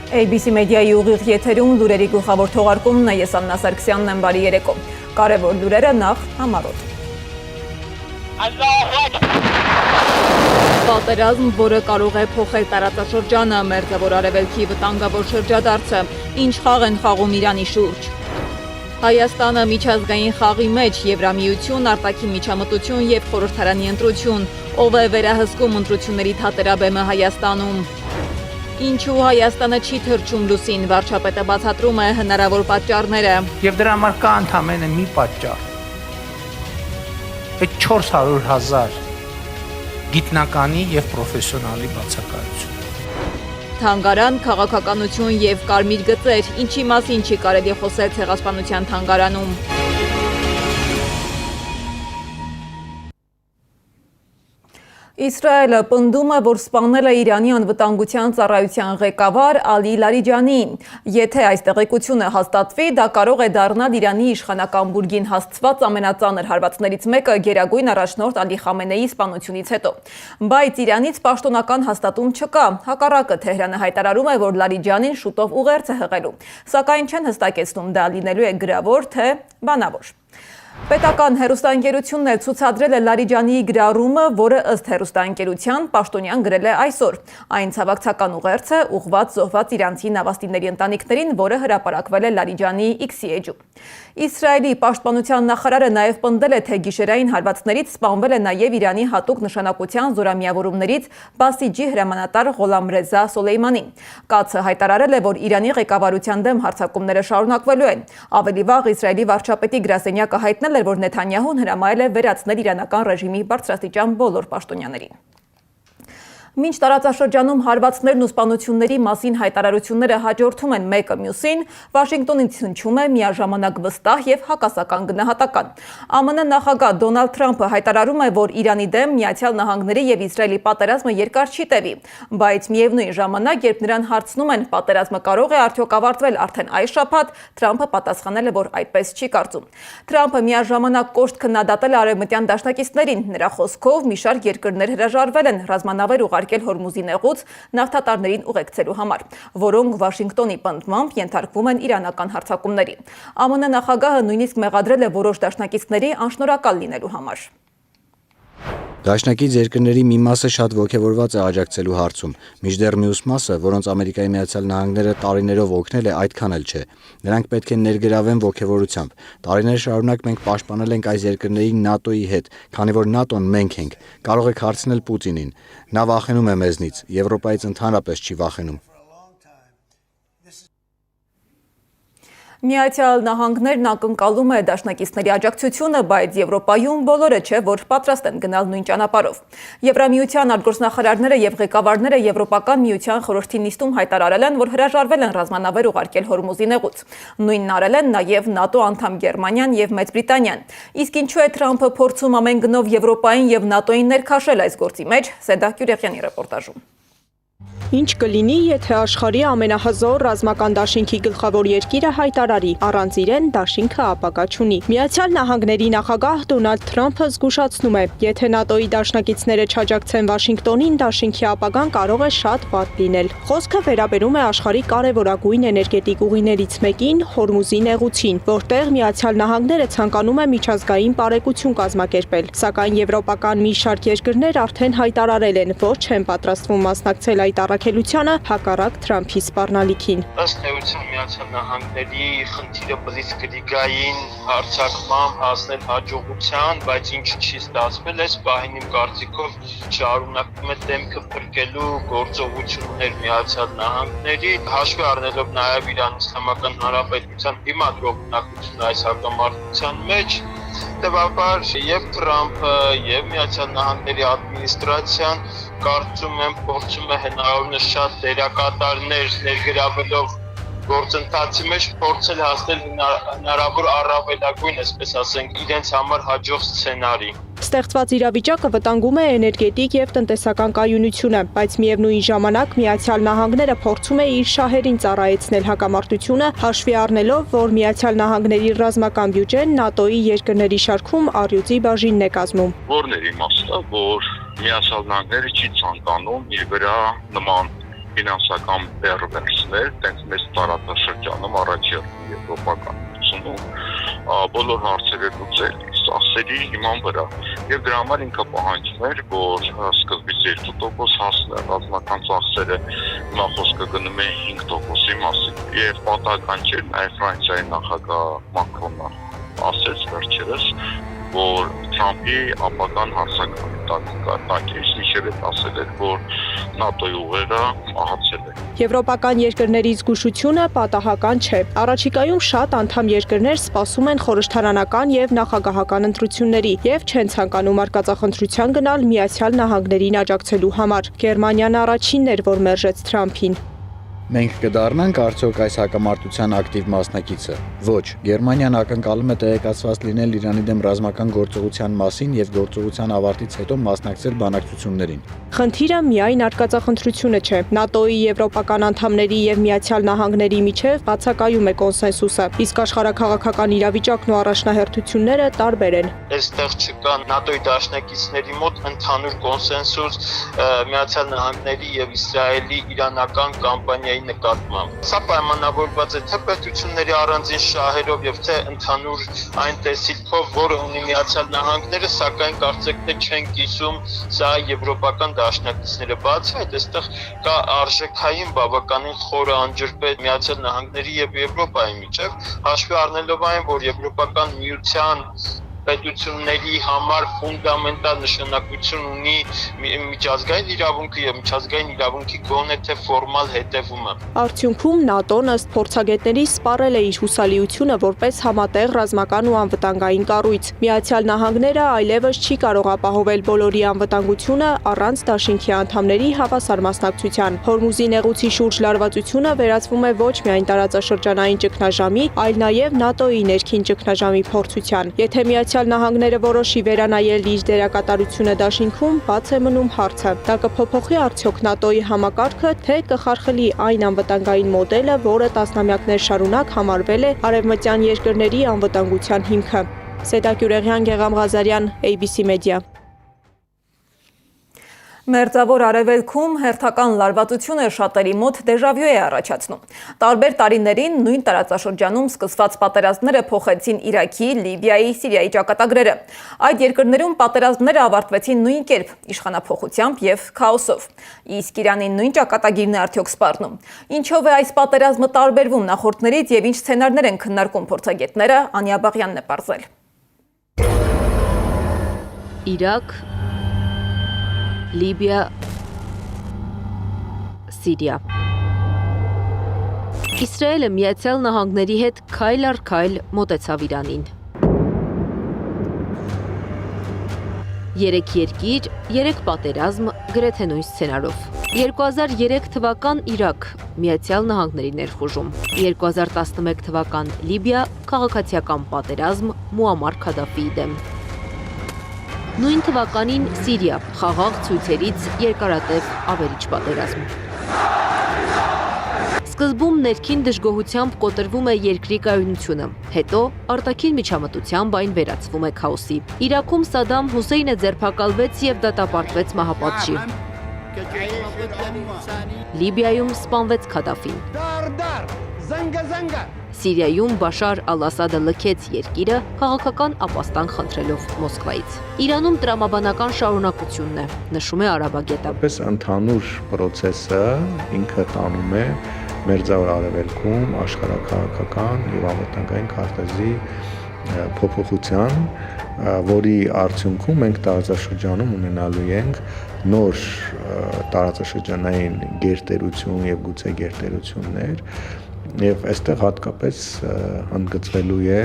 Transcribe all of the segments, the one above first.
ABC մեդիայի ուղիղ եթերում լուրերի գլխավոր թողարկումն է, ես Աննա Սարգսյանն եմ, բարի երեկո։ Կարևոր լուրերը նախ համառոտ։ Պատերազմ, որը կարող է փոխել տարածաշրջանը, մերձավոր արևելքի վտանգավոր շրջադարձը, ինչ խաղ են խաղում Իրանի շուրջ։ Հայաստանը միջազգային խաղի մեջ, Եվրամիություն, արտաքին միջամտություն և խորհրդարանի ընտրություն, ով է վերահսկում ընտրությունների թատերաբեմը Հայաստանում։ Ինչու Հայաստանը չի թռչում լուսին, վարչապետը բացատրում է հնարավոր պատճառները։ Եվ դրա համար կա ընդամենը մի պատճառ։ Այդ 400,000 գիտնականի և պրոֆեսիոնալի բացակայություն։ Թանգարան, քաղաքականություն և կարմիր գծեր, ինչի մասին չի կարելի խոսել Ցեղասպանության թանգարանում։ Իսրայելը պնդում է, որ սպանել է Իրանի անվտանգության ծառայության ղեկավար Ալի Լարիջանիին։ Եթե այս տեղեկությունը հաստատվի, դա կարող է դառնալ Իրանի իշխանական բուրգին հասցված ամենածանր հարվածներից մեկը գերագույն առաջնորդ Ալի Խամենեիի սպանությունից հետո։ Բայց Իրանից պաշտոնական հաստատում չկա։ Հակառակը Թեհրանը հայտարարում է, որ Լարիջանին շուտով ուղերձ է հղելու։ Սակայն չեն հստակեցնում դա լինելու է գրավոր, թե բանավոր։ Պետական հեռուստաընկերությունն էլ ցուցադրել է Լարիջանիի գրառումը, որը ըստ հեռուստաընկերության պաշտոնյան գրել է այսօր։ Այն ցավակցական ուղերձ է ուղղված զոհված իրանցի նավաստիների ընտանիքներին, որը հրապարակվել է Լարիջանիի X էջում։ Իսրայելի պաշտպանության նախարարը նաև պնդել է, թե գիշերային հարվածներից սպանվել է նաև Իրանի հատուկ նշանակության զորամիավորումներից Բասիջի հրամանատար Ղոլամռեզա Սոլեյմանին։ ԿԱՑ-ը հայտարարել է, որ Իրանի ղեկավարության դեմ հարձակումները շարունակվելու են։ Ավելի վաղ Իսրայելի վարչապետի գրասենյակը հայտնել էր, որ Նեթանյահուն հրամայել է վերացնել իրանական ռեժիմի բարձրաստիճան բոլոր պաշտոնյաներին։ Մինչ տարածաշրջանում հարվածներն ու սպանությունների մասին հայտարարությունները հաջորդում են մեկը մյուսին, Վաշինգտոնից հնչում է միաժամանակ վստահ և հակասական գնահատական։ ԱՄՆ նախագահ Դոնալդ Թրամփը հայտարարում է, որ Իրանի դեմ Միացյալ Նահանգների և Իսրայելի պատերազմը երկար չի տևի, բայց միևնույն ժամանակ, երբ նրան հարցնում են, պատերազմը կարող է արդյոք ավարտվել արդեն այս շաբաթ, Թրամփը պատասխանել է, որ այդպես չի կարծում։ Թրամփը միաժամանակ կոշտ քննադատել է արևմտյան դաշնակիցներին։ Նրա խոսքով մի շարք երկրներ հրաժարվել են ռազմանավեր ուղարկել Հորմուզի նեղուց նավթատարներին ուղեկցելու համար, որոնք Վաշինգտոնի պնդմամբ ենթարկվում են իրանական հարձակումների։ ԱՄՆ նախագահը նույնիսկ մեղադրել է որոշ դաշնակիցների անշնորհակալ լինելու համար։ Դաշնակից երկրների մի մասը շատ ոգևորված է աջակցելու հարցում, մինչդեռ մյուս մասը, որոնց Ամերիկայի Միացյալ Նահանգները տարիներով օգնել է, այդքան էլ չէ։ Նրանք պետք է ներգրավեն ոգևորությամբ։ Տարիներ շարունակ մենք պաշտպանել ենք այս երկրների ՆԱՏՕ-ի հետ, քանի որ ՆԱՏՕ-ն մենք ենք։ Կարող եք հարցնել Պուտինին։ Նա վախենում է մեզնից, Եվրոպայից ընդհանրապես չի վախենում։ Միացյալ Նահանգներն ակնկալում է դաշնակիցների աջակցությունը, բայց Եվրոպայում բոլորը չէ, որ պատրաստ են գնալ նույն ճանապարհով։ Եվրամիության արտգործնախարարները եւ ղեկավարները Եվրոպական միության խորհրդի նիստում հայտարարել են, որ հրաժարվել են ռազմանավեր ուղարկել Հորմուզի նեղուց։ Նույնն արել են նաև ՆԱՏՕ անդամ Գերմանիան եւ Մեծ Բրիտանիան։ Իսկ ինչու է Թրամփը փորձում ամեն գնով Եվրոպային եւ ՆԱՏՕ-ին ներքաշել այս գործի մեջ, Սեդա Կյուրեղյանի ռեպորտաժում։ Ինչ կլինի, եթե աշխարհի ամենահզոր ռազմական դաշինքի գլխավոր երկիրը հայտարարի, առանց իրեն դաշինքը ապագա չունի։ Միացյալ Նահանգների նախագահ Դոնալդ Թրամփը զգուշացնում է, եթե ՆԱՏՕ-ի դաշնակիցները չաջակցեն Վաշինգտոնին, դաշինքի ապագան կարող է շատ վատ լինել։ Խոսքը վերաբերում է աշխարհի կարևորագույն էներգետիկ ուղիներից մեկին՝ Հորմուզի նեղուցին, որտեղ Միացյալ Նահանգները ցանկանում է միջազգային բարեկություն կազմակերպել, սակայն եվրոպական մի շարք երկրներ արդեն հայտարարել են, որ չեն պատրաստվում մասնակցել այդ առաքելությանը հակառակ Թրամփի սպառնալիքին։ Ըստ էության Միացյալ Նահանգների խնդիրը բլիցկրիգային հարձակմամբ հասնել հաջողության, բայց ինչ չի ստացվել, այս պահին իմ կարծիքով շարունակվում է դեմքը փրկելու գործողություններ Միացյալ Նահանգների, հաշվի առնելով նաև Իրանի Իսլամական Հանրապետության դիմադրող բնակչությունը այս հակամարտության մեջ, հետևաբար եւ Թրամփը եւ Միացյալ Նահանգների ադմինիստրացիան կարծում եմ փորձում է հնարավորինս շատ դերակատարներ ներգրավելով գործընթացի մեջ փորձել հասնել հնարավոր առավելագույն, այսպես ասենք, իրենց համար հաջող սցենարի։ Ստեղծված իրավիճակը վտանգում է էներգետիկ եւ տնտեսական կայունությունը, բայց միևնույն ժամանակ Միացյալ Նահանգները փորձում է իր շահերին ծառայեցնել հակամարտությունը, հաշվի առնելով, որ Միացյալ Նահանգների ռազմական բյուջեն ՆԱՏՕ-ի երկրների շարքում առյուծի բաժինն է կազմում։ Որն է իմաստը, որ Միացյալ Նահանգները չի ցանկանում իր վրա նման ֆինանսական բեռվերսներ, տենց մեծ տարածաշրջանում առաջին եվրոպական բոլոր հարցերը լուծել ծախսերի հիման վրա եւ դրա համար ինքը պահանջում էր, որ սկզբից 2% հասնել ռազմական ծախսերը, հիմա խոսքը գնում է 5%-ի մասին եւ պատահական չէ նաեւ Ֆրանսիայի նախագահ Մակրոնը ասաց վերջերս, որ Թրամփի ապագան հարցականի տակից միշտ ասել էր, որ ՆԱՏՕ-ի ուղերը մահացել է։ Եվրոպական երկրների զգուշությունը պատահական չէ։ Առաջիկայում շատ անդամ երկրներ սպասում են խորհրդարանական եւ նախագահական ընտրությունների եւ չեն ցանկանում արկածախնդրության գնալ Միացյալ Նահանգներին աջակցելու համար։ Գերմանիան առաջինն էր, որ մերժեց Թրամփին։ Մենք կդառնանք արդյոք այս հակամարտության ակտիվ մասնակիցը։ Ոչ, Գերմանիան ակնկալում է տեղեկացված լինել Իրանի դեմ ռազմական գործողության մասին եւ գործողության ավարտից հետո մասնակցել բանակցություններին։ Խնդիրը միայն արկածախնդրությունը չէ։ ՆԱՏՕ-ի եվրոպական անդամների եւ Միացյալ Նահանգների միջև բացակայում է կոնսենսուսը, իսկ աշխարհաքաղաքական իրավիճակն ու առաջնահերթությունները տարբեր են։ Այստեղ չկա ՆԱՏՕ-ի դաշնակիցների մոտ ընդհանուր կոնսենսուս Միացյալ Նահանգների եւ Իսրայելի իրանական կամպանիայի նկատմամբ։ Սա պայմանավորված է թե պետությունների առանձին շահերով եւ թե ընդհանուր այն տեսիլքով, որը ունի Միացյալ Նահանգները, սակայն կարծեք թե չեն կիսում սա եվրոպական դաշնակիցները։ Բացի այդ, այստեղ կա արժեքային բավականին խորը անջրպետ Միացյալ Նահանգների եւ Եվրոպայի միջև, հաշվի առնելով այն, որ Եվրոպական միության պետությունների համար ֆունդամենտալ նշանակություն ունի միջազգային իրավունքը եւ միջազգային իրավունքի գոնե թե ֆորմալ հետևումը։ Արդյունքում ՆԱՏՕ-ն ըստ փորձագետների սպառել է իր հուսալիությունը որպես համատեղ ռազմական ու անվտանգային կառույց։ Միացյալ Նահանգները այլևս չի կարող ապահովել բոլորի անվտանգությունը առանց դաշինքի անդամների հավասար մասնակցության։ Հորմուզի նեղուցի շուրջ լարվածությունը վերածվում է ոչ միայն տարածաշրջանային ճգնաժամի, այլ նաեւ ՆԱՏՕ-ի ներքին ճգնաժամի փորձության։ Եթե Միացյալ Նահանգները որոշի վերանայել իր դերակատարությունը դաշինքում, բաց է մնում հարցը։ Դա կփոփոխի արդյոք ՆԱՏՕ-ի համակարգը, թե կխարխլի այն անվտանգային մոդելը, որը տասնամյակներ շարունակ համարվել է արևմտյան երկրների անվտանգության հիմքը։ Սեդա Գյուրեղյան, Գեգամ Ղազարյան, ABC Media։ Մերձավոր արևելքում հերթական լարվածությունը շատերի մոտ դեժավյու է առաջացնում։ Տարբեր տարիներին նույն տարածաշրջանում սկսված պատերազմները փոխեցին Իրաքի, Լիբիայի, Սիրիայի ճակատագրերը։ Այդ երկրներում պատերազմները ավարտվեցին նույն կերպ՝ իշխանափոխությամբ եւ քաոսով։ Իսկ Իրանի նույն ճակատագիրն է արդյոք սպառնում։ Ինչով է այս պատերազմը տարբերվում նախորդներից եւ ինչ սցենարներ են քննարկում փորձագետները, Անիա Բաղյանն է պարզել։ Իրաք, Լիբիա, Սիրիա։ Իսրայելը Միացյալ Նահանգների հետ քայլ առ քայլ մոտեցավ Իրանին։ 3 երկիր, 3 պատերազմ, գրեթե նույն սցենարով։ 2003 թվական Իրաք, Միացյալ Նահանգների ներխուժում։ 2011 թվական Լիբիա, քաղաքացիական պատերազմ Մուամար Քադաֆիի դեմ։ Նույն թվականին Սիրիա, խաղաղ ցույցերից երկարատև ավերիչ պատերազմ։ Սկզբում ներքին դժգոհությամբ կոտրվում է երկրի կայունությունը, հետո արտաքին միջամտությամբ այն վերածվում է քաոսի։ Իրաքում Սադամ Հուսեյնը ձերբակալվեց եւ դատապարտվեց մահապատժի։ Լիբիայում սպանվեց Քադաֆին։ Սիրիայում Բաշար ալ-Ասադը լքեց երկիրը քաղաքական ապաստան խնդրելով Մոսկվայից։ Իրանում տրամաբանական շարունակությունն է, նշում է Արաբագետը։ Պես ընդհանուր process-ը ինքը տանում է Մերձավոր Արևելքում աշխարհաքաղաքական եւ անվտանգային քարտեզի փոփոխության, որի արդյունքում մենք տարածաշրջանում ունենալու ենք նոր տարածաշրջանային գերտերություն եւ գուցե գերտերություններ եւ այստեղ հատկապես հանգեցվելու է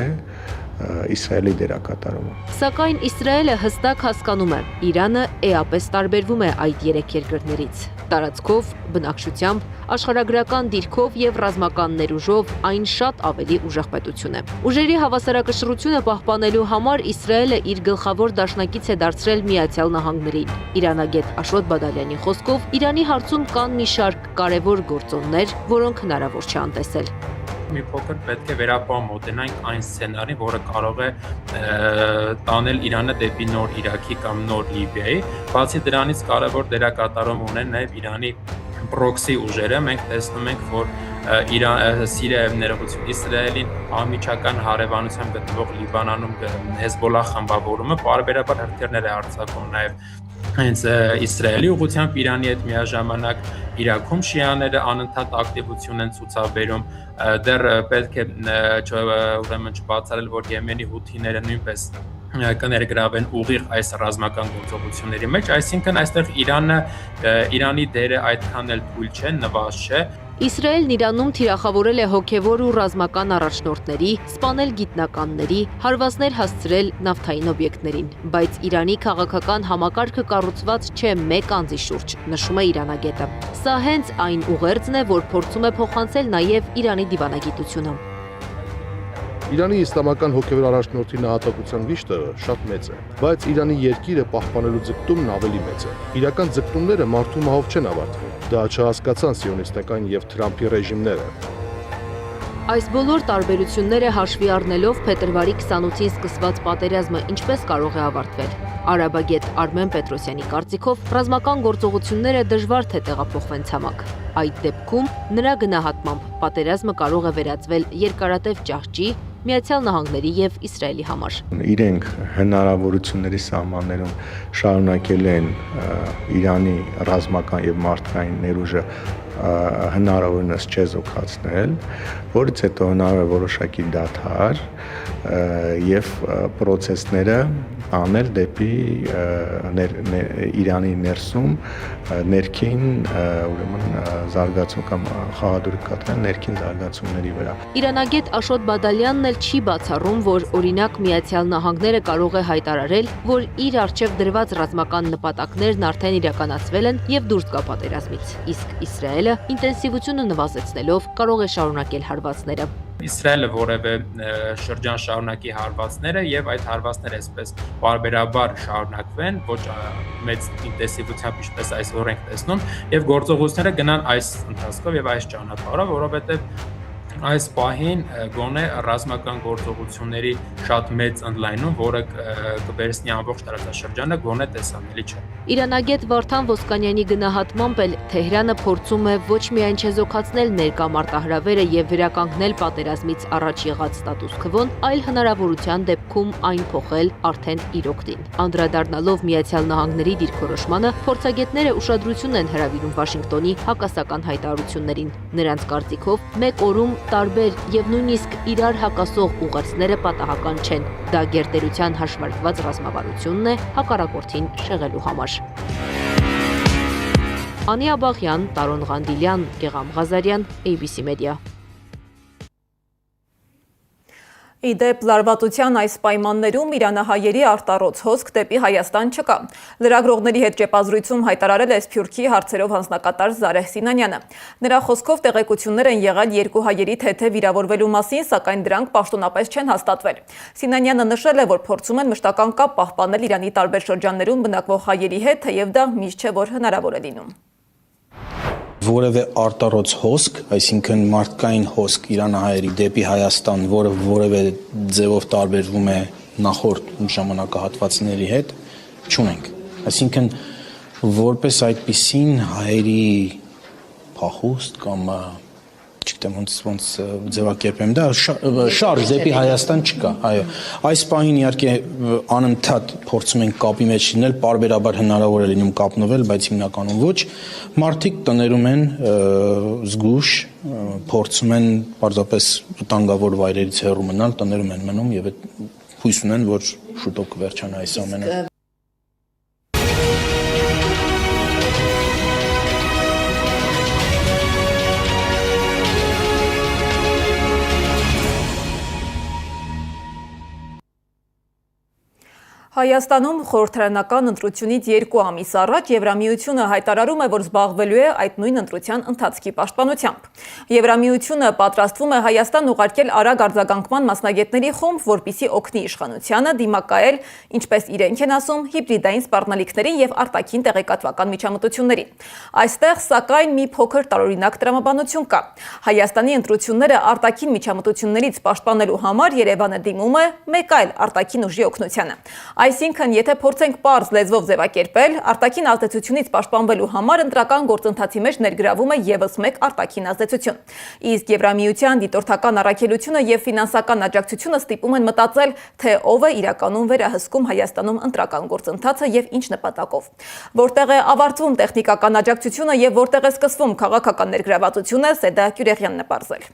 Իսրայելի դերակատարումը։ Սակայն Իսրայելը հստակ հասկանում է, Իրանը էապես տարբերվում է այդ 3 երկրներից։ Տարածքով, բնակչությամբ, աշխարհագրական դիրքով եւ ռազմական ներուժով այն շատ ավելի ուժեղ պետություն է։ Ուժերի հավասարակշռությունը պահպանելու համար Իսրայելը իր գլխավոր դաշնակից է դարձրել Միացյալ Նահանգներին։ Իրանագետ Աշոտ Բադալյանի խոսքով Իրանի հարցում կան մի շարք կարևոր գործոններ, որոնք հնարավոր չէ անտեսել։ Մի փոքր պետք է վերապամոտենանք այն սցենարին, որը կարող է տանել Իրանը դեպի նոր Իրաքի կամ նոր Լիբիայի։ Բացի դրանից կարևոր դերակատարում ունեն նաև Իրանի պրոքսի ուժերը, մենք տեսնում ենք, որ Սիրիա եւ ներողություն Իսրայելին անմիջական հարևանությամբ գտնվող Լիբանանում Հեզբոլլահ խմբավորումը պարբերաբար հրթիռներ է արձակում նաեւ հենց Իսրայելի ուղղությամբ Իրանի հետ միաժամանակ Իրաքում շիաները անընդհատ ակտիվություն են ցուցաբերում, դեռ պետք է ուրեմն չբացառել, որ Եմենի հութիները նույնպես կներգրավեն ուղիղ այս ռազմական գործողությունների մեջ, այսինքն այստեղ Իրանի դերը այդքան էլ թույլ չէ, նվազ չէ։ Իսրայելն Իրանում թիրախավորել է հոգևոր ու ռազմական առաջնորդների, սպանել գիտնականների, հարվածներ հասցրել նավթային օբյեկտներին, բայց Իրանի քաղաքական համակարգը կառուցված չէ մեկ անձի շուրջ, նշում է Իրանագետը։ Սա հենց այն ուղերձն է, որ փորձում է փոխանցել նաև Իրանի դիվանագիտությունը։ Իրանի իսլամական հոգևոր առաջնորդի նահատակության վիշտը շատ մեծ է, բայց Իրանի երկիրը պահպանելու ձգտումն ավելի մեծ է։ Իրական ձգտումները մարդու մահով չեն ավարտվում։ Դա չհասկացան սիոնիստական եւ Թրամփի ռեժիմները։ Այս բոլոր տարբերությունները հաշվի առնելով փետրվարի 28-ին սկսված պատերազմը ինչպես կարող է ավարտվել։ Արաբագետ Արմեն Պետրոսյանի կարծիքով ռազմական գործողությունները դժվար թե տեղափոխվեն ցամաք։ Այդ դեպքում նրա գնահատմամբ պատերազմը կարող է վերածվել երկարատև ճահճի Միացյալ Նահանգների եւ Իսրայելի համար։ Իրենք հնարավորությունների սահմաններում շարունակել են Իրանի ռազմական եւ մարդկային ներուժը հնարավորինս չեզոքացնել, որից հետո հնարավոր է որոշակի դադար եւ process-ները անել դեպի Իրանի ներսում ներքին ուրեմն զարգացում կամ խաղադրույք կատարել ներքին զարգացումների վրա։ Իրանագետ Աշոտ Բադալյանն էլ չի բացառում, որ օրինակ Միացյալ Նահանգները կարող է հայտարարել, որ իր առջև դրված ռազմական նպատակներն արդեն իրականացվել են եւ դուրս գա պատերազմից, իսկ Իսրայելը ինտենսիվությունը նվազեցնելով կարող է շարունակել հարվածները։ Իսրայելը որևէ շրջան շարունակի հարվածները եւ այդ հարվածները այսպես բարբերաբար շարունակվեն, ոչ մեծ ինտենսիվությամբ ինչպես այսօր ենք տեսնում, եւ գործողությունները գնան այս ընթացքով եւ այս ճանապարհով, որովհետեւ այս պահին գոնե ռազմական գործողությունների շատ մեծ ընդլայնում, որը կվերցնի ամբողջ տարածաշրջանը, գոնե տեսանելի չէ։ Իրանագետ Վարդան Ոսկանյանի գնահատմամբ էլ Թեհրանը փորձում է ոչ միայն չեզոքացնել ներկա մարտահրավերը եւ վերականգնել պատերազմից առաջ եղած ստատուս քվոն, այլ հնարավորության դեպքում այն փոխել արդեն իր օգտին։ Անդրադառնալով Միացյալ Նահանգների դիրքորոշմանը, փորձագետները ուշադրություն են հրավիրում Վաշինգտոնի հակասական հայտարարություններին։ Նրանց կարծիքով մեկ օրում տարբեր եւ նույնիսկ իրար հակասող ուղերձները պատահական չեն։ Դա գերտերության հաշվարկված ռազմավարությունն է հակառակորդին շեղելու համար։ Անի Աբաղյան, Տարոն Ղանդիլյան, Գեգամ Ղազարյան, ABC Media։ Իդեպ լարվածության այս պայմաններում իրանահայերի արտառոց հոսք դեպի Հայաստան չկա։ Լրագրողների հետ ճեպազրույցում հայտարարել է Սփյուռքի հարցերով հանձնակատար Զարեհ Սինանյանը։ Նրա խոսքով տեղեկություններ են եղել երկու հայերի թեթև վիրավորվելու մասին, սակայն դրանք պաշտոնապես չեն հաստատվել։ Սինանյանը նշել է, որ փորձում են մշտական կապ պահպանել Իրանի տարբեր շրջաններում բնակվող հայերի հետ, թեև դա միշտ չէ, որ հնարավոր է լինում։ Որևէ արտառոց հոսք, այսինքն մարդկային հոսք իրանահայերի դեպի Հայաստան, որը որևէ ձևով տարբերվում է նախորդ ժամանակահատվածների հետ, չունենք։ Այսինքն որպես այդպիսին հայերի փախուստ կամ չգիտեմ ոնց ձևակերպեմ դա շարժ դեպի Հայաստան չկա, այո։ Այս պահին իհարկե անընդհատ փորձում ենք կապի մեջ լինել, պարբերաբար հնարավոր է լինում կապնվել, բայց հիմնականում ոչ։ Մարդիկ տներում են զգուշ, փորձում են պարզապես վտանգավոր վայրերից հեռու մնալ, տներում են մնում եւ հույս ունեն, որ շուտով կվերջանա այս ամենը։ Հայաստանում խորհրդարանական ընտրությունից 2 ամիս առաջ Եվրամիությունը հայտարարում է, որ զբաղվելու է այդ նույն ընտրության ընթացքի պաշտպանությամբ։ Եվրամիությունը պատրաստվում է Հայաստան ուղարկել արագ արձագանքման մասնագետների խումբ, որպեսզի օգնի իշխանությանը դիմակայել, ինչպես իրենք են ասում, հիբրիդային սպառնալիքներին եւ արտաքին տեղեկատվական միջամտություններին։ Այստեղ, սակայն, մի փոքր տարօրինակ տրամաբանություն կա։ Հայաստանի ընտրությունները արտաքին միջամտություններից պաշտպանելու համար Երևանը դիմում է մեկ այլ արտաքին ուժի օգնությանը։ Այսինքն, եթե փորձենք պարզ լեզվով ձևակերպել, արտաքին ազդեցությունից պաշտպանվելու համար ընտրական գործընթացի մեջ ներգրավում է ևս մեկ արտաքին ազդեցություն։ Իսկ Եվրամիության դիտորդական առաքելությունը եւ ֆինանսական աջակցությունը ստիպում են մտածել, թե ով է իրականում վերահսկում Հայաստանում ընտրական գործընթացը եւ ինչ նպատակով։ Որտեղ է ավարտվում տեխնիկական աջակցությունը եւ որտեղ է սկսվում քաղաքական ներգրավվածությունը, Սեդա Կյուրեղյանն է պարզել։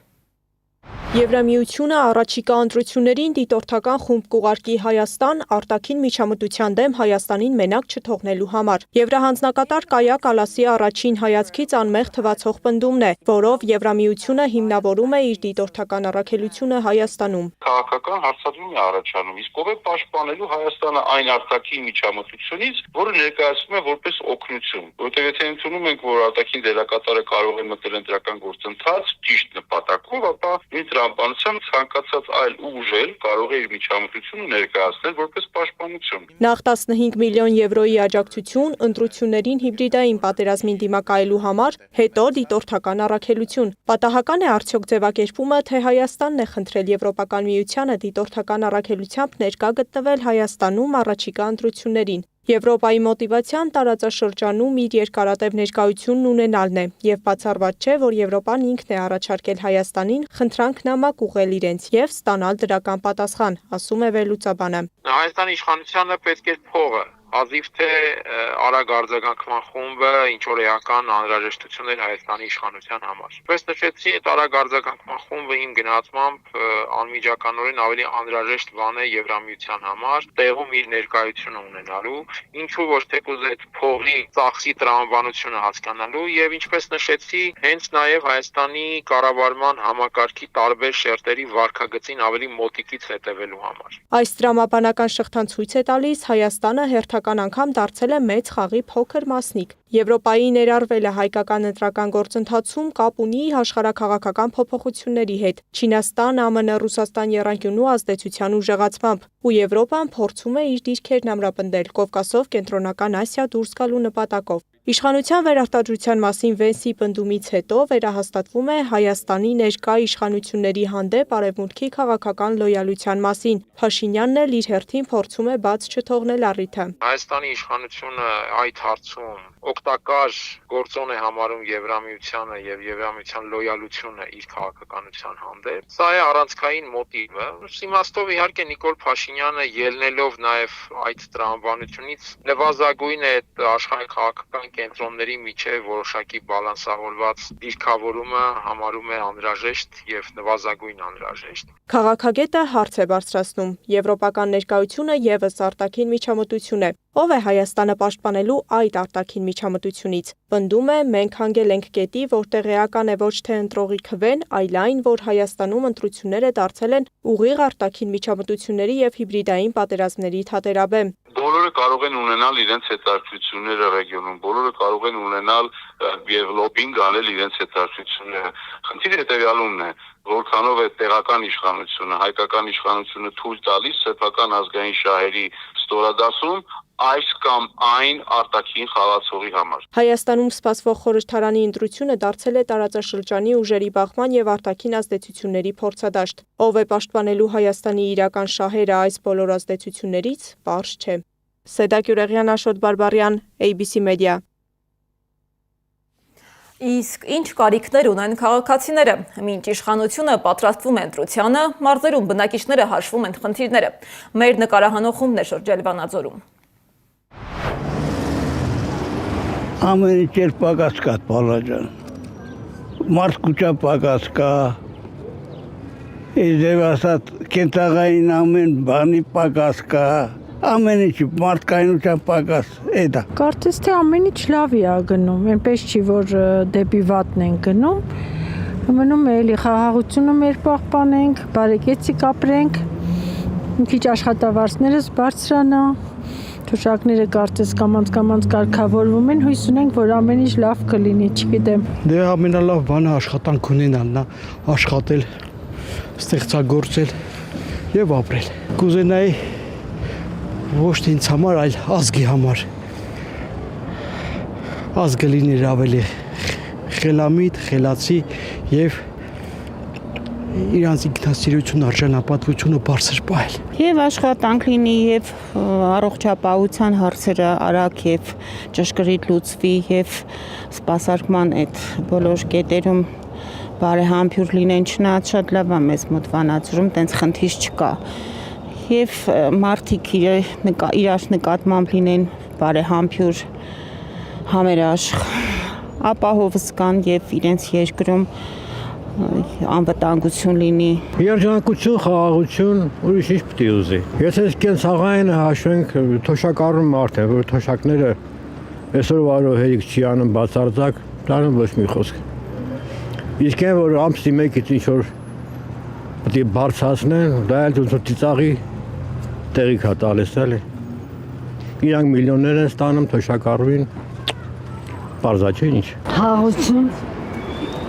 Եվրամիությունը առաջիկա ընտրություններին դիտորդական խումբ կուղարկի Հայաստան արտաքին միջամտության դեմ Հայաստանին մենակ չթողնելու համար։ Եվրահանձնակատար Կայա Կալասի առաջին հայացքից անմեղ թվացող պնդումն է, որով Եվրամիությունը հիմնավորում է իր դիտորդական առաքելությունը Հայաստանում։ Քաղաքական հարցադրում է առաջանում, իսկ ով է պաշտպանելու Հայաստանը այն արտաքին միջամտությունից, որը ներկայացվում է որպես օգնություն, որովհետև եթե ընդունում ենք, որ արտաքին դերակատարը կարող է մտնել ընտրական գործընթաց ճիշտ նպատակով, ապա տրամաբանությամբ ցանկացած այլ ուժ էլ կարող է իր միջամտությունը ներկայացնել որպես պաշտպանություն։ Նախ 15 միլիոն եվրոյի աջակցություն ընտրություններին հիբրիդային պատերազմին դիմակայելու համար, հետո դիտորդական առաքելություն։ Պատահական է արդյոք ձևակերպումը, թե Հայաստանն է խնդրել Եվրոպական միությանը դիտորդական առաքելությամբ ներկա գտնվել Հայաստանում առաջիկա ընտրություններին։ Եվրոպայի մոտիվացիան տարածաշրջանում իր երկարատև ներկայությունն ունենալն է, եւ բացառված չէ, որ Եվրոպան ինքն է առաջարկել Հայաստանին խնդրանքնամակ ուղղել իրենց եւ ստանալ դրական պատասխան, ասում է վերլուծաբանը։ Հայաստանի իշխանությանը պետք է փողը Ազիվ թե արագ արձագանքման խումբը ինչ որ էական անհրաժեշտություններ Հայաստանի իշխանության համար։ Պես նշեցի, այդ արագ արձագանքման խումբը իմ գնահատմամբ անմիջականորեն ավելի անհրաժեշտ բան է Եվրամիության համար, տեղում իր ներկայությունը ունենալու, ինչու ոչ թեկուզ այդ փողի ծախսի տրամաբանությունը հասկանալու եւ ինչպես նշեցի, հենց նաեւ Հայաստանի կառավարման համակարգի տարբեր շերտերի վարքագծին ավելի մոտիկից հետևելու համար։ Այս տրամաբանական շղթան ցույց է տալիս Հայաստանը հերթական անգամ դարձել է մեծ խաղի փոքր մասնիկ։ Եվրոպայի ներառվելը հայկական ընտրական գործընթացում կապ ունի աշխարհաքաղաքական փոփոխությունների հետ։ Չինաստան, ԱՄՆ, Ռուսաստան եռանկյունու ազդեցության ուժեղացմամբ, ու Եվրոպան փորձում է իր դիրքերն ամրապնդել Կովկասով Կենտրոնական Ասիա դուրս գալու նպատակով։ Իշխանության վերարտադրության մասին Վենսի պնդումից հետո վերահաստատվում է Հայաստանի ներկա իշխանությունների հանդեպ Արևմուտքի քաղաքական լոյալության մասին։ Փաշինյանն էլ իր հերթին փորձում է բաց չթողնել առիթը։ Հայաստանի իշխանությունը այդ հարցում օգտակար գործոն է համարում Եվրամիությանը եւ Եվրամիության լոյալությունը իր քաղաքականության հանդեպ։ Սա է առանցքային մոտիվը։ Իմաստով իհարկե Նիկոլ Փաշինյանը ելնելով նաեւ այդ տրամաբանությունից նվազագույն է աշխարհի քաղաքական կենտրոնների միջև որոշակի բալանսավորված դիրքավորումը համարում է անհրաժեշտ եւ նվազագույն անհրաժեշտ։ Քաղաքագետը հարց է բարձրացնում. Եվրոպական ներկայությունը եւս արտաքին միջամտություն է։ Ով է Հայաստանը պաշտպանելու այդ արտաքին միջամտությունից։ Պնդում է, մենք հանգել ենք կետի, որտեղ էական է ոչ թե ընտրողի քվեն, այլ այն, որ Հայաստանում ընտրությունները դարձել են ուղիղ արտաքին միջամտությունների եւ հիբրիդային պատերազմների թատերաբեմ։ Բոլորը կարող են ունենալ իրենց հետաքրքրությունները ռեգիոնում, բոլորը կարող են ունենալ եւ լոբինգ անել իրենց հետաքրքրությունները։ Խնդիրը հետեւյալումն է, որքանով է տեղական իշխանությունը, հայկական իշխանությունը թույլ տալիս սեփական ազգային շահերի ստորադասում այս կամ այն արտաքին խաղացողի համար։ Հայաստանում սպասվող խորհրդարանի ընտրությունը դարձել է տարածաշրջանի ուժերի բախման եւ արտաքին ազդեցությունների փորձադաշտ։ Ով է պաշտպանելու Հայաստանի իրական շահերը այս բոլոր ազդեցություններից, պարզ չէ։ Սեդա Կյուրեղյան, Աշոտ Բարբարյան, ABC Media։ Իսկ ինչ կարիքներ ունեն քաղաքացիները։ Մինչ իշխանությունը պատրաստվում է ընտրությանը, մարզերում բնակիչները հաշվում են խնդիրները։ Մեր նկարահանող խումբն է շրջել Վանաձորում։ Ամեն ինչ պակաս կա, Պալաջան։ Մարդկության պակաս կա։ Իզև ասած կենտաղային ամեն բանի պակաս կա։ Ամեն ինչ մարդկայնության պակաս էդա։ Կարծես թե ամեն ինչ լավ է գնում, այնպես չի որ դեպի վատն են գնում։ Մնում է էլի խաղաղությունը մեր պահպանենք, բարեկեցիկ ապրենք, մի քիչ աշխատավարձներս բարձրանա, թոշակները կարծես կամաց կարգավորվում են, հույս ունենք, որ ամեն ինչ լավ կլինի, չգիտեմ։ Դե ամենալավ բանը աշխատանք ունենալն է, աշխատել, ստեղծագործել եւ ապրել։ Կուզենայի ոչ թե ինձ համար, այլ ազգի համար։ Ազգը լիներ ավելի խելամիտ, խելացի եւ իրանց ինքնասիրություն, արժանապատվությունը բարձր պահել։ Եվ աշխատանք լինի, եւ առողջապահության հարցերը արագ եւ ճշգրիտ լուծվի, եւ սպասարկման այդ բոլոր կետերում բարեհամբույր լինեն, չնայած շատ լավ է մեզ մոտ Վանաձորում, տենց խնդիր չկա։ Եվ մարդիկ իրար նկատմամբ լինեն բարեհամբույր, համերաշխ, ապահով զգան եւ իրենց երկրում անվտանգություն լինի։ Երջանկություն, խաղաղություն, ուրիշ ինչ պետք է ուզի։ Եթե կենցաղային հաշվենք, թոշակառուն մարդ է, որ թոշակները այսօր վարով հերիք չի անում բացարձակ, դառնում ոչ մի խոսք։ Իսկ այն որ ամսի մեկից ինչ որ պետք է բարձրացնեն, դա էլ ծիծաղի տեղիք է տալիս էլի։ Իրանք միլիոններ են ստանում թոշակառուին, պարզա չէ ինչ։ Խաղաղություն,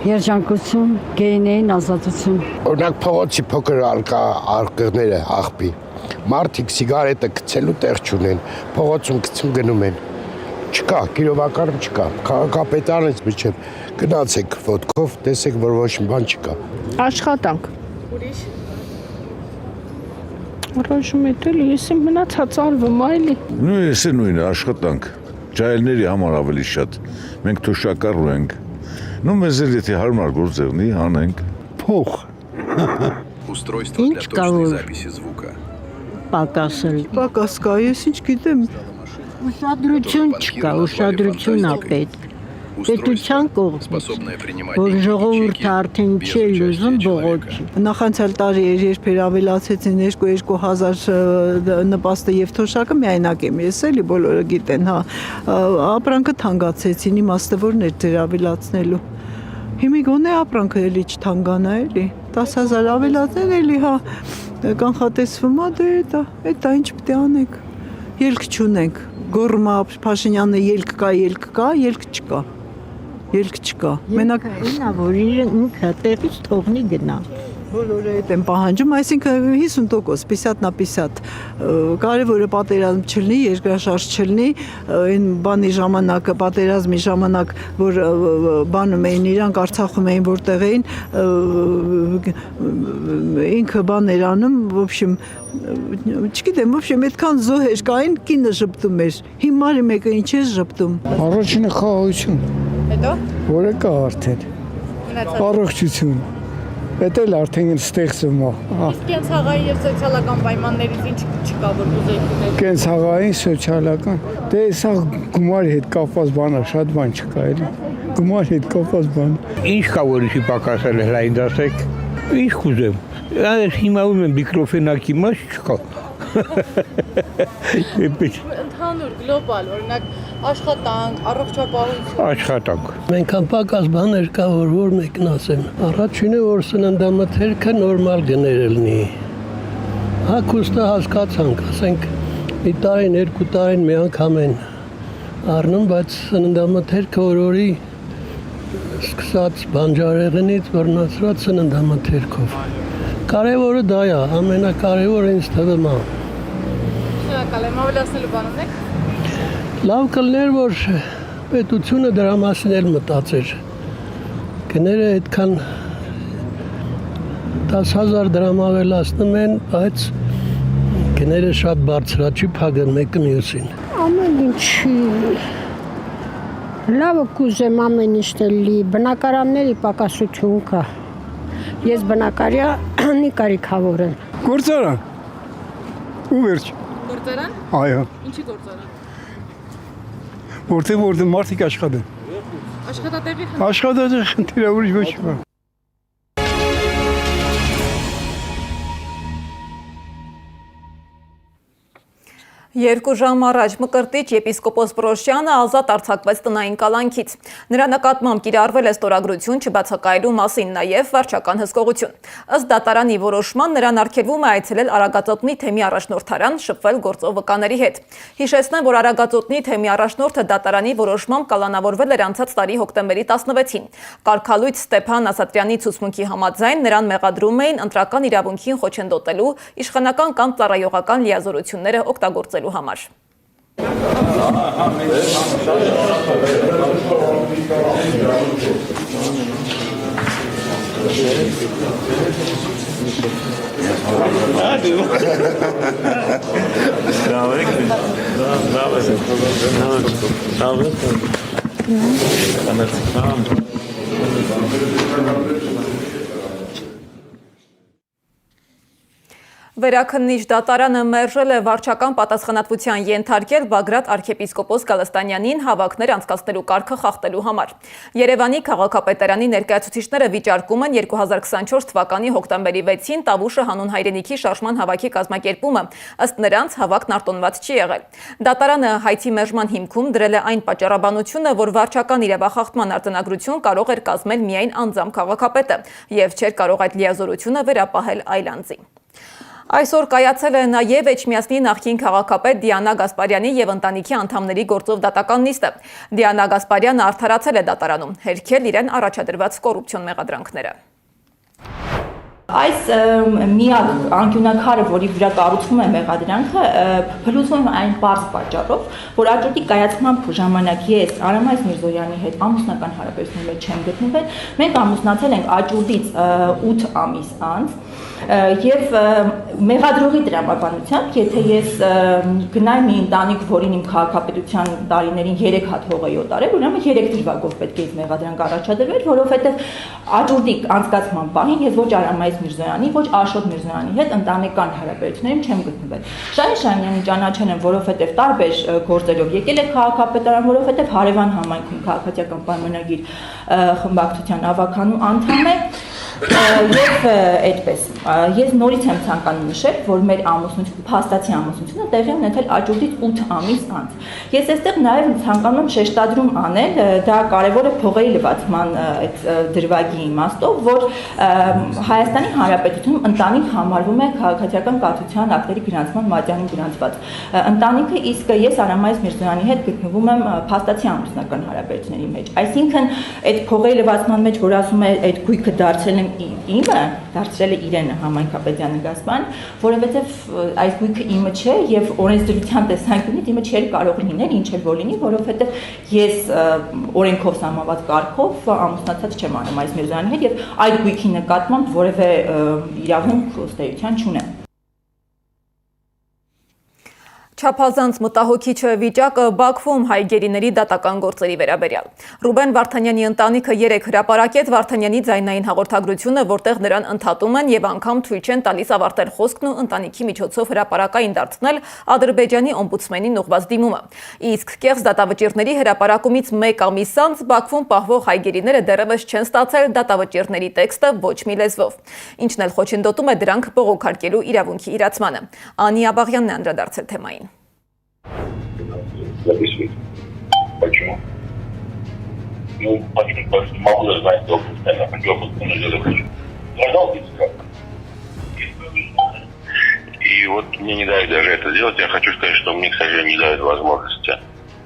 երջանկություն, գեյներին ազատություն։ Օրինակ փողոցի փոքր արկղները աղբի։ Մարդիկ սիգարետը գցելու տեղ չունեն, փողոցում գցում գնում են։ Չկա, գիրովականում չկա։ Քաղաքապետարանից միջև գնացեք ոտքով, տեսեք, որ ոչ մի բան չկա։ Աշխատանք։ Ուրիշ։ Որոշում եք էլի, ես իմ մնացած արվում այլի։ Ես նույնը աշխատանք։ Ջահելների համար ավելի շատ։ Մենք թոշակառու ենք։ Մեզ էլ եթե հարմար գործ եղնի, անենք։ Փող։ Ինչ կա որ պակասել։ Պակաս կա, ես ինչ գիտեմ։ Ուշադրություն չկա, ուշադրություն է պետք։ Պետության կողմից, որ ժողովուրդը արդեն չի լուզում բողոքի։ Նախանցյալ տարի երբ ավելացեցին 2,000 նպաստը եւ թոշակը միայնակ եմ ես էլի բոլորը գիտեն, հա, ապրանքը թանկացեցին, իմաստը որն էր դեր ավելացնելու։ Հիմա գոնե ապրանքը էլի չթանկանա էլի, 10,000 ավելացնել էլի, հա, կանխատեսվում է դա ինչ պետք է անենք։ Ելք չունենք, գոռում է Փաշինյանը ելք կա, ելք չկա։ Մենակ ինա որ ինքը տեղից թողնի գնա։ Բոլորը այդ են պահանջում, այսինքն 50% 50-50 կարևորը պատերազմ չլինի, երկրաշարժ չլինի, այն բանի ժամանակ, պատերազմի ժամանակ, որ բանում էին իրանք, Արցախում էին, որտեղ էին, ինքը բաներ անում, в общем, չգիտեմ, в общем, այդքան զոհեր կային, կինը ժպտում էր, հիմարի մեկը ինչ է ժպտում։ Առաջինը խաղաղություն։ Հետո։ Որը կա արդեն։ Առողջություն։ Դա էլ արդեն ստեղծում է։ Իսկ կենցաղային եւ սոցիալական պայմաններից ինչ չկա որ ուզեիք։ Կենցաղային, սոցիալական, դե սա գումարի հետ կապված բան է, շատ բան չկա էլի։ Գումարի հետ կապված բան։ Ինչ կա որի պակասել է, լայն դասեք։ Ինչ կուզեմ։ Այս հիմա ուզում եմ միկրոֆոնակի մաս չկա։ Ընդհանուր գլոբալ, օրինակ աշխատանք, առողջապահություն։ Աշխատանք։ Մենքան պակաս բաներ կա, որ մեկն ասեմ։ Առաջինը որ սննդամթերքը նորմալ գներ լինի։ Հակոստը հասկացանք, ասենք մի տարին, երկու տարին մի անգամ են առնում, բայց սննդամթերքը օրորի սկսած բանջարեղենից բռնացրած սննդամթերքով։ Կարևորը դա է, ամենակարևորը ինձ թվում է։ Շնորհակալ եմ, ավելացնելու բան ունեք։ Լավ կլներ, որ պետությունը դրա մասին էլ մտածեր։ Գները այդքան 10,000 դրամ ավելացնում են, բայց գները շատ բարձր է, չի փակեն մեկը մյուսին։ Ամեն ինչ լավը կուզեմ ամեն ինչ լի, բնակարանների պակասություն կա։ Ես բնակարանի կարիքավոր եմ։ Գործարան։ Ու վերջ։ Գործարան։ Այո։ Ինչի գործարան։ Որտեղ մարդիկ աշխատեն։ Աշխատատեղի խնդիրը ուրիշ ոչ բան։ Երկու ժամ առաջ Մկրտիչ եպիսկոպոս Պրոշյանը ազատ արձակվեց տնային կալանքից։ Նրա նկատմամբ կիրառվել է ստորագրություն չբացակայելու մասին, նաև վարչական հսկողություն։ Ըստ դատարանի որոշման նրան արգելվում է այցելել Արագածոտնի թեմի առաջնորդարան, շփվել գործող վկաների հետ։ Հիշեցնեմ, որ Արագածոտնի թեմի առաջնորդը դատարանի որոշմամբ կալանավորվել էր անցած տարի հոկտեմբերի 16-ին։ Կարգալույց Ստեփան Ասատրյանի ցուցմունքի համաձայն նրան մեղադրում էին ընտրական իրավունքին խոչընդոտելու, իշխանական կամ ծառայողական լիազորությունները օգտագործելու համար։ Վերաքննիչ դատարանը մերժել է վարչական պատասխանատվության ենթարկել Բագրատ arczepiskopos Գալստանյանին հավաքներ անցկացնելու կարգը խախտելու համար։ Երևանի քաղաքապետարանի ներկայացուցիչները վիճարկում են 2024 թվականի հոկտեմբերի 6-ին Տավուշը հանուն հայրենիքի շարժման հավաքի կազմակերպումը, ըստ նրանց հավաքն արտոնված չի եղել։ Դատարանը հայցի մերժման հիմքում դրել է այն պատճառաբանությունը, որ վարչական իրավախախտման արձանագրություն կարող էր կազմել միայն անձամբ քաղաքապետը եւ չէր կարող այդ լիազորությունը վերապահել այլ անձի։ Այսօր կայացել է նաև Էջմիածնի նախկին քաղաքապետ Դիանա Գասպարյանի եւ ընտանիքի անդամների գործով դատական նիստը։ Դիանա Գասպարյանը արդարացել է դատարանում, հերքել իրեն առաջադրված կոռուպցիոն մեղադրանքները։ Այս միակ անկյունակարը, որի վրա կառուցվում է մեղադրանքը, փլուզվում է այն պարզ պատճառով, որ աճուրդի կայացման ժամանակ ես Արամայիս Միրզոյանի հետ ամուսնական հարաբերությունների մեջ չեմ գտնվել, մենք ամուսնացել ենք աճուրդից 8 ամիս անց, եւ մեղադրողի տրամաբանությամբ, եթե ես գնայի մի ընտանիք, որին իմ քաղաքապետության տարիներին 3 հատ հող էի օտարել, ուրեմն 3 դրվագով պետք է ինձ մեղադրանք առաջադրվեր, որովհետեւ աճուրդի անցկացման պահին ես ոչ Արամայիս Միրզոյանի, ոչ Աշոտ Միրզոյանի հետ ընտանեկան հարաբերություններում չեմ գտնվել։ Շահին Շահինյանին ճանաչել եմ, որովհետեւ տարբեր գործերով եկել է քաղաքապետարան, որովհետեւ հարևան համայնքում քաղաքացիական պայմանագիր խմբակցության ավականու անդամ է։ Եվ այդպես ես նորից եմ ցանկանում նշել, որ մեր ամուսնությունը, փաստացի ամուսնությունը տեղի ունեցել աճուրդից 8 ամիս անց։ Ես այստեղ նաև ցանկանում եմ շեշտադրում անել, դա կարևոր է փողերի լվացման այդ դրվագի իմաստով, որ Հայաստանի Հանրապետությունում ընտանիք համարվում է քաղաքացիական կաթության ակտերի գրանցման մատյանին գրանցված ընտանիքը, իսկ ես Արամայիս Միրզոյանի հետ գտնվում եմ փաստացի ամուսնական հարաբերությունների մեջ։ Այսինքն այդ փողերի լվացման մեջ, որ ասում է այդ գույքը դարձել եմ իմը, դարձրել է իրեն համայնքապետյանը Գասպարյան, որովհետև այս գույքը իմը չէ եւ օրենսդրության տեսանկյունից իմը չէր կարող լինել, ինչ էլ որ լինի, որովհետև ես օրենքով սահմանված կարգով ամուսնացած չեմ Արամայիս Միրզոյանի հետ եւ այդ գույքի նկատմամբ որևէ իրավունք ստեյության չունեմ։ Չափազանց մտահոգիչ վիճակը Բաքվում հայ գերիների դատական գործերի վերաբերյալ։ Ռուբեն Վարդանյանի ընտանիքը 3 հրապարակեց Վարդանյանի ձայնային հաղորդագրությունը, որտեղ նրան ընդհատում են եւ անգամ թույլ չեն տալիս ավարտել խոսքն ու ընտանիքի միջոցով հրապարակային դարձնել Ադրբեջանի օմբուդսմենին ուղղված դիմումը։ Իսկ կեղծ դատավճիռների հրապարակումից 1 ամիս անց Բաքվում պահվող հայ գերիները դեռևս չեն ստացել դատավճիռների տեքստը ոչ մի լեզվով, ինչն էլ խոչընդոտում է դրանք բողոքարկելու իրավունքի իրացմանը։ Անի Աբաղյանն է անդրադարձել թեմային։ Записывайте. Почему? Ну, почему? Потому что могу назвать допуск, я хочу опустить хочу. Пожалуйста. И вот мне не дают даже это делать. Я хочу сказать, что мне, к сожалению, не дают возможности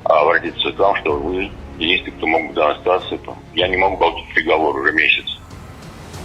обратиться к вам, что вы единственный, кто мог бы до нас остаться. Я не могу получить приговор уже месяц.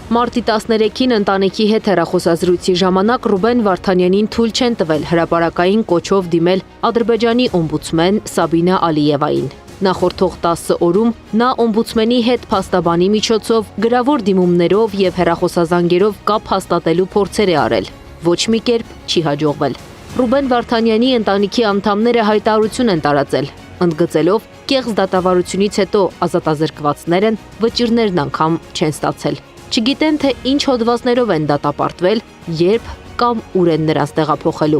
Մարտի 13-ին ընտանիքի հետ հեռախոսազրույցի ժամանակ Ռուբեն Վարդանյանին թույլ չեն տվել հրապարակային կոչով դիմել Ադրբեջանի օմբուդսմեն Սաբինա Ալիևային։ Նախորդող 10 օրում նա օմբուդսմենի հետ փաստաբանի միջոցով գրավոր դիմումներով եւ հեռախոսազանգերով կապ հաստատելու փորձեր է արել։ Ոչ մի կերպ չի հաջողվել։ Ռուբեն Վարդանյանի ընտանիքի անդամները հայտարարություն են տարածել, ընդգծելով կեղծ դատավարությունից հետո ազատազրկվածներն վճիրներն անգամ չեն ստացել։ Չգիտեն, թե ինչ հոդվածներով են դատապարտվել, երբ կամ ուր են նրանց տեղափոխելու։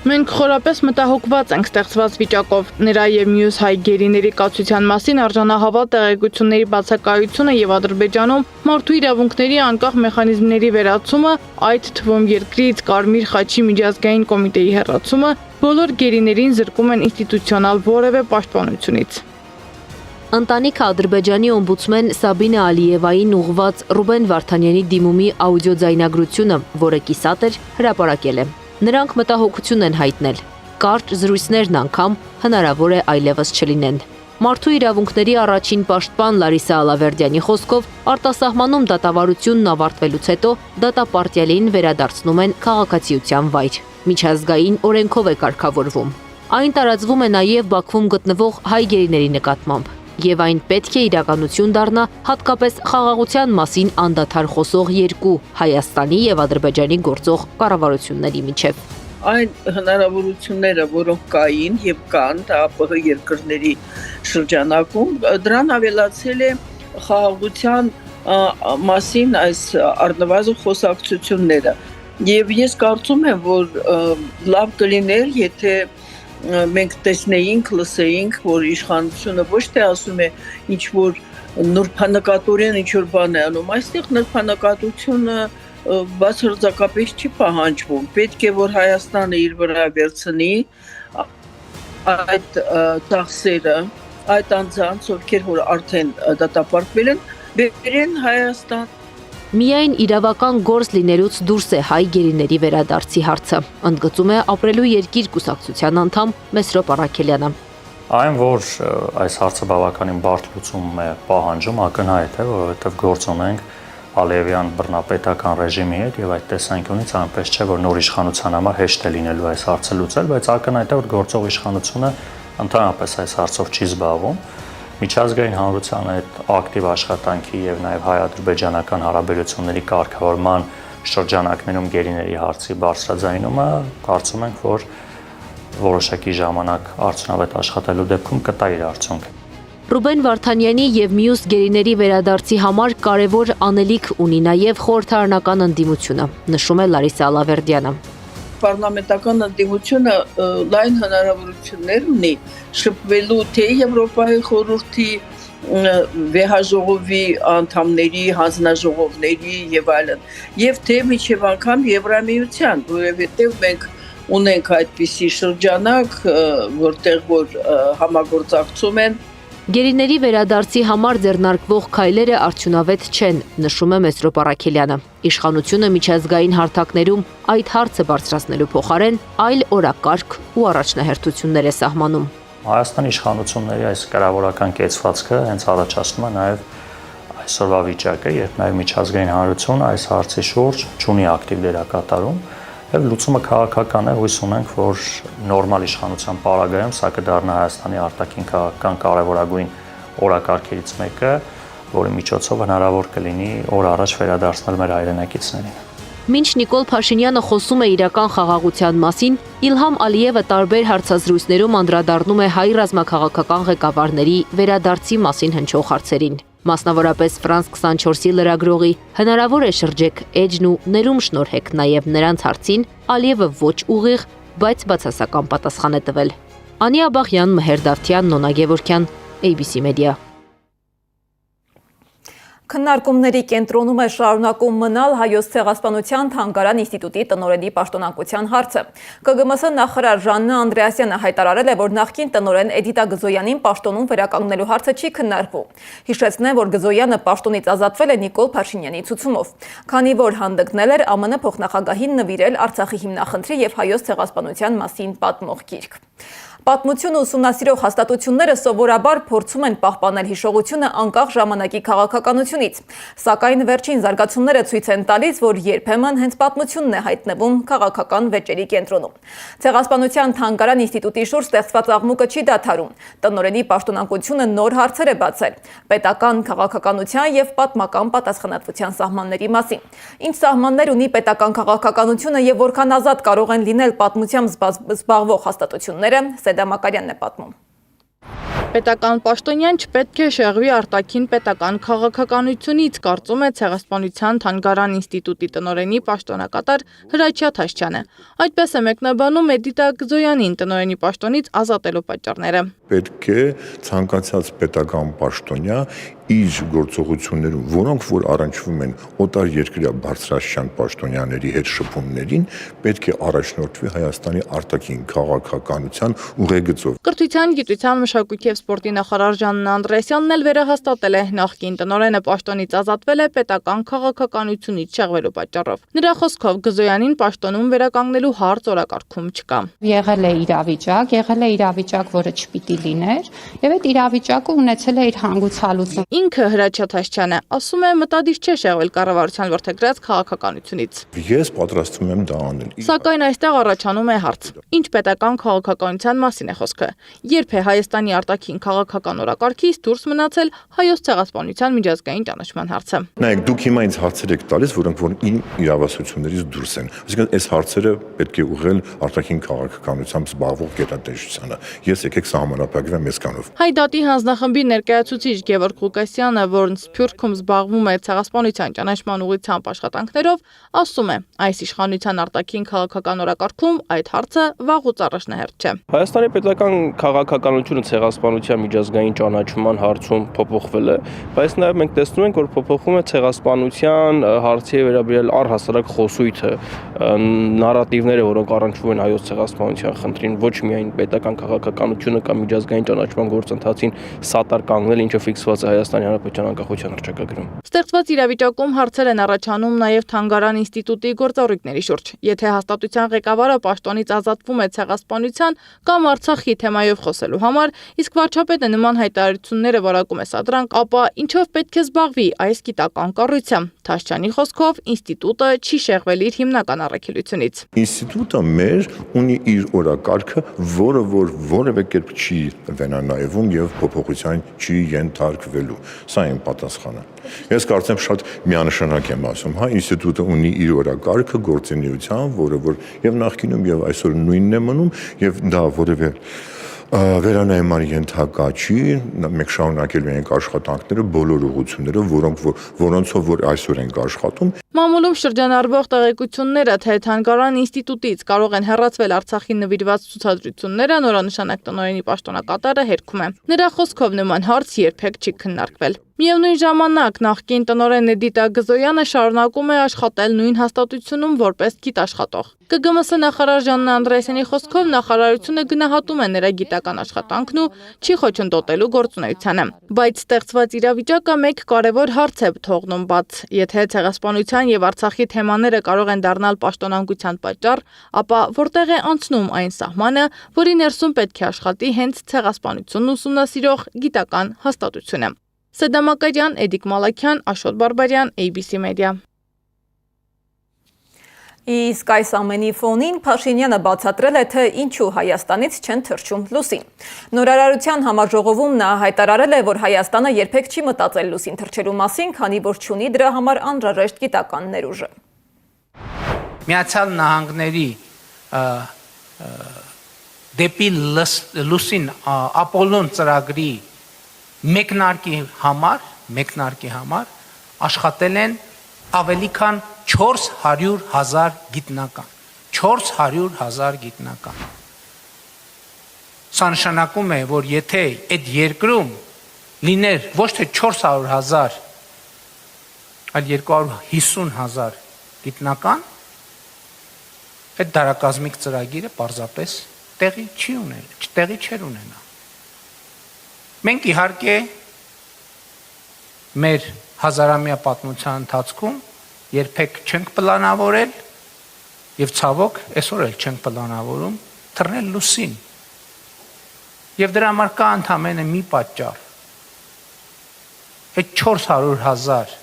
Մենք խորապես մտահոգված ենք ստեղծված վիճակով։ Նրա եւ մյուս հայ գերիների կացության մասին արժանահավատ տեղեկությունների բացակայությունը եւ Ադրբեջանում մարդու իրավունքների անկախ մեխանիզմների վերացումը, այդ թվում երկրից Կարմիր խաչի միջազգային կոմիտեի հեռացումը, բոլոր գերիներին զրկում են ինստիտուցիոնալ որևէ պաշտպանությունից։ Ընտանիքը Ադրբեջանի օմբուդսմեն Սաբինա Ալիևային ուղղված Ռուբեն Վարդանյանի դիմումի աուդիոձայնագրությունը, որը կիսատ էր, հրապարակել է։ Նրանք մտահոգություն են հայտնել։ Կարճ զրույցներն անգամ հնարավոր է այլևս չլինեն։ Մարդու իրավունքների առաջին պաշտպան Լարիսա Ալավերդյանի խոսքով արտասահմանում դատավարությունն ավարտվելուց հետո դատապարտյալին վերադարձնում են քաղաքացիության վայր։ Միջազգային օրենքով է կարգավորվում։ Այն տարածվում է նաև Բաքվում գտնվող հայ գերիների նկատմամբ։ եւ այն պետք է իրականություն դառնա հատկապես խաղաղության մասին անդադար խոսող երկու Հայաստանի եւ Ադրբեջանի գործող կառավարությունների միջև։ Այն հնարավորությունները, որոնք կային եւ կան ԱՊՀ երկրների շրջանակում, դրան ավելացել է խաղաղության մասին այս առնվազն խոսակցությունները։ Եվ ես կարծում եմ, որ լավ կլիներ, եթե մենք տեսնեինք, լսեինք, որ իշխանությունը ոչ թե ասում է ինչ որ նուրբանկատորեն ինչ որ բան է անում, այստեղ նուրբանկատությունը բացարձակապես չի պահանջվում։ Պետք է որ Հայաստանը իր վրա վերցնի այդ ծախսերը, այդ անձանց, ովքեր որ արդեն դատապարտվել են, բերեն Հայաստան։ Միայն իրավական գործ լինելուց դուրս է հայ գերիների վերադարձի հարցը, ընդգծում է ապրելու երկիր կուսակցության անդամ Մեսրոպ Առաքելյանը։ Այն, որ այս հարցը բավականին բարդ լուծում է պահանջում, ակնհայտ է, որովհետև գործ ունենք Ալիևյան բռնապետական ռեժիմի հետ եւ այդ տեսանկյունից այնպես չէ, որ նոր իշխանության համար հեշտ է լինելու այս հարցը լուծել, բայց ակնհայտ է, որ գործող իշխանությունը ընդհանրապես այս հարցով չի զբաղվում։ Միջազգային հանրության այդ ակտիվ աշխատանքի եւ նաեւ հայ-ադրբեջանական հարաբերությունների կարգավորման շրջանակներում գերիների հարցի բարձրաձայնումը կարծում ենք, որ որոշակի ժամանակ արդյունավետ աշխատելու դեպքում կտա իր արդյունքը։ Ռուբեն Վարդանյանի եւ մյուս գերիների վերադարձի համար կարևոր անելիք ունի նաեւ խորհրդարանական ընդդիմությունը, նշում է Լարիսա Ալավերդյանը։ Պարլամենտական ընդդիմությունը լայն հնարավորություններ ունի շփվելու թե Եվրոպայի խորհրդի վեհաժողովի անդամների, հանձնաժողովների եւ այլն, եւ թե միջև անգամ Եվրամիության, որովհետեւ մենք ունենք այդպիսի շրջանակ, որտեղ որ համագործակցում են։ Գերիների վերադարձի համար ձեռնարկվող քայլերը արդյունավետ չեն, նշում է Մեսրոպ Առաքելյանը։ Իշխանությունը միջազգային հարթակներում այդ հարցը բարձրացնելու փոխարեն այլ օրակարգ ու առաջնահերթություններ է սահմանում։ Հայաստանի իշխանությունների այս կառավարական կեցվածքը հենց առաջացնում է նաև այսօրվա վիճակը, երբ նաև միջազգային հանրությունը այս հարցի շուրջ ունի ակտիվ դերակատարում եւ լուծումը քաղաքական է, հույս ունենք, որ նորմալ իշխանության պարագայում սա կդառնա Հայաստանի արտաքին քաղաքական կարևորագույն օրակարգերից մեկը, որի միջոցով հնարավոր կլինի օր առաջ վերադարձնել մեր հայրենակիցներին։ Մինչ Նիկոլ Փաշինյանը խոսում է իրական խաղաղության մասին, Իլհամ Ալիևը տարբեր հարցազրույցներում անդրադառնում է հայ ռազմաքաղաքական ղեկավարների վերադարձի մասին հնչող հարցերին։ Մասնավորապես Ֆրանս 24-ի լրագրողի հնարավոր է շրջեք էջն ու ներում շնորհեք նաև նրանց հարցին, Ալիևը ոչ ուղիղ, բայց բացասական պատասխան է տվել։ Անի Աբաղյան, Մհեր Դավթյան, Նոնա Գևորգյան, ABC Media։ Քննարկումների կենտրոնում է շարունակում մնալ Հայոց ցեղասպանության թանգարան ինստիտուտի տնօրենի պաշտոնակության հարցը։ ԿԳՄՍ նախարար Ժաննա Անդրեասյանը հայտարարել է, որ նախկին տնօրեն Էդիտա Գզոյանին պաշտոնում վերականգնելու հարցը չի քննարկվում։ Հիշեցնեմ, որ Գզոյանը պաշտոնից ազատվել է Նիկոլ Փաշինյանի ցուցումով, քանի որ հանդգնել էր ԱՄՆ փոխնախագահին նվիրել Արցախի հիմնախնդրի եւ Հայոց ցեղասպանության մասին պատմող գիրք։ Պատմություն ուսումնասիրող հաստատությունները սովորաբար փորձում են պահպանել հիշողությունը անկախ ժամանակի քաղաքականությունից, սակայն վերջին զարգացումները ցույց են տալիս, որ երբեմն հենց պատմությունն է հայտնվում քաղաքական վեճերի կենտրոնում։ Ցեղասպանության թանգարան ինստիտուտի շուրջ ստեղծված աղմուկը չի դադարում։ Տնօրենի պաշտոնակությունը նոր հարցեր է բացել պետական քաղաքականության եւ պատմական պատասխանատվության սահմանների մասին։ Ինչ սահմաններ ունի պետական քաղաքականությունը եւ որքան ազատ կարող են լինել պատմությամբ զբաղվող հաստատությունները, Դամակարյանն է պատմում։ Պետական պաշտոնյան չպետք է շեղվի արտաքին պետական քաղաքականությունից, կարծում է Ցեղասպանության թանգարան ինստիտուտի տնօրենի պաշտոնակատար Հրաչյա Թաշչյանը։ Այդպես է մեկնաբանում Էդիտա Գզոյանին տնօրենի պաշտոնից ազատելու պատճառները։ Պետք է ցանկացած պետական պաշտոնյա իր գործողություններում, որոնք որ առնչվում են օտար երկրյա բարձրաստիճան պաշտոնյաների հետ շփումներին, պետք է առաջնորդվի Հայաստանի արտաքին քաղաքականության ուղեգծով։ Կրթության, գիտության, մշակույթի եւ սպորտի նախարար Ժաննա Անդրեասյանն էլ վերահաստատել է, նախկին տնօրենը պաշտոնից ազատվել է պետական քաղաքականությունից շեղվելու պատճառով։ Նրա խոսքով Գզոյանին պաշտոնում վերականգնելու հարց օրակարգում չկա։ Եղել է իրավիճակ, որը չպիտի լիներ, եւ այդ իրավիճակը ունեցել է իր հանգուցալուծումը։ Ինքը Հրաչյա Թաշչյանը ասում է մտադիր չէ շեղվել կառավարության որդեգրած քաղաքականությունից։ Ես պատրաստվում եմ դա անել։ Սակայն այստեղ առաջանում է հարց. ինչ պետական քաղաքականության մասին է խոսքը։ Երբ է Հայաստանի արտաքին քաղաքական օրակարգից դուրս մնացել հայոց ցեղասպանության միջազգային ճանաչման հարցը։ Նայեք, դուք հիմա ինձ հարցեր եք տալիս, որոնք որ իմ իրավասություններից դուրս են։ Այսինքն այս հարցերը պետք է ուղղել արտաքին քաղաքականությամբ զբաղվող գերատեսչությանը։ Ես եկեք սահմանափակվեմ այսքանով։ Հայ դատի հանձնախմբի ներկայացուցիչ Գևորգ Ղուկասյանը, որն Սփյուռքում զբաղվում է ցեղասպանության ճանաչման ուղղությամբ աշխատանքներով, ասում է, այս իշխանության արտաքին քաղաքական օրակարգում այդ հարցը վաղուց առաջնահերթ չէ։ Հայաստանի պետական քաղաքականությունը ցեղասպանության միջազգային ճանաչման հարցում փոփոխվել է, բայց նաև մենք տեսնում ենք, որ փոփոխում է ցեղասպանության հարցի վերաբերյալ առհասարակ խոսույթը, նարատիվները, որոնք առնչվում են հայոց ցեղասպանության խնդրին, ոչ միայն պետական քաղաքականությունը կամ միջազգային ճանաչման գործընթացին սատար կանգնել, ինչը ֆիքսված է Հայաստանի Հանրապետության անկախության հռչակագրում։ Ստեղծված իրավիճակում հարցեր են առաջանում նաև Թանգարան ինստիտուտի գործառույթների շուրջ։ Եթե հաստատության ղեկավարը պաշտոնից ազատվում է ցեղասպանության կամ Արցախի թեմայով խոսելու համար, իսկ վարչապետը նման հայտարարությունները որակում է սադրանք, ապա ինչով պետք է զբաղվի այս գիտական կառույցը։ Թաշչյանի խոսքով ինստիտուտը չի շեղվել իր հիմնական առաքելությունից։ Ինստիտուտը մեր ունի իր օրակարգը, որը որ որևէ կերպ չի վենանայվում եւ փոփոխության չի ենթարկվելու։ Սա իմ պատասխանը։ Ես կարծեմ շատ միանշանակ եմ ասում, հա, ինստիտուտը ունի իր օրակարգը, գործունեության, որը որ եւ նախկինում եւ այսօր նույնն է մնում եւ դա որևէ վերանայման ենթակա չի, մենք շարունակելու ենք աշխատանքները բոլոր ուղղությունները, որոնցով որ այսօր ենք աշխատում։ Մամուլում շրջանառվող տեղեկությունները, թե Թանգարան ինստիտուտից կարող են հեռացվել Արցախի նվիրված ցուցադրությունները, նորանշանակ տնօրենի պաշտոնակատարը հերքում է։ Նրա խոսքով նման հարց երբեք չի քննարկվել։ Միևնույն ժամանակ նախկին տնօրեն Էդիթ Ագզոյանը շարունակում է աշխատել նույն հաստատությունում որպես գիտաշխատող։ ԿԳՄՍ նախարար Ժաննա Անդրեասյանի խոսքով նախարարությունը գնահատում է նրա գիտական աշխատանքն ու չի խոչընդոտելու գործունեությանը։ Բայց ստեղծված իրավիճակը մեկ կարևոր հարց է թողնում բաց։ Եթե ցեղասպանության եւ Արցախի թեմաները կարող են դառնալ պաշտոնանկության պատճառ, ապա որտեղ է անցնում այն սահմանը, որի ներսում պետք է աշխատի հենց ցեղասպանությունն ուսումնասիրող գիտական հաստատությունը։ Սեդամ Ակարյան, Էդիկ Մալաքյան, Աշոտ Բարբարյան, ABC Media։ Իսկ այս ամենի ֆոնին Փաշինյանը բացատրել է, թե ինչու Հայաստանից չեն թռչում լուսին։ Նորարարության համաժողովում նա հայտարարել է, որ Հայաստանը երբեք չի մտածել լուսին թռչելու մասին, քանի որ չունի դրա համար անհրաժեշտ գիտական ներուժը։ Միացյալ Նահանգների դեպի լուսին Ապոլոն ծրագրի մեկնարկի համար աշխատել են ավելի քան 400,000 գիտնական։ 400,000 գիտնական։ Սա նշանակում է, որ եթե այդ երկրում լիներ ոչ թե 400,000, այլ 250,000 գիտնական, այդ դարակազմիկ ծրագիրը պարզապես տեղի չէր ունենա։ Մենք իհարկե մեր հազարամյա պատմության ընթացքում երբեք չենք պլանավորել եւ ցավոք այսօր էլ չենք պլանավորում թռնել լուսին։ Եվ դրա համար կա ընդամենը մի պատճառ։ Այդ 400,000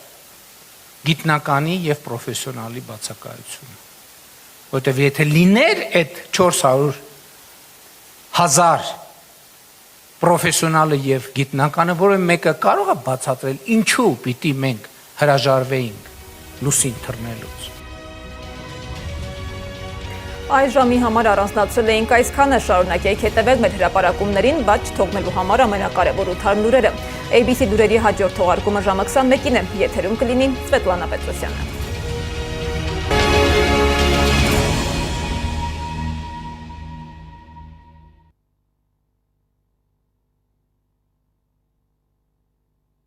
գիտնականի եւ պրոֆեսիոնալի բացակայությունը։ Որտեւ եթե լիներ այդ 400,000 պրոֆեսիոնալը եւ գիտնականը, որը մեկը կարող է բացատրել ինչու պիտի մենք հրաժարվեինք լուսին թռնելուց։ Այս ժամի համար առանձնացրել էինք այսքանը, շարունակեք հետևել մեր հրապարակումներին, բայց չթողնելու համար ամենակարևոր 8 լուրերը։ ABC լուրերի հաջորդ թողարկումը ժամը 21-ին է, եթերում կլինի Սվետլանա Պետրոսյանը։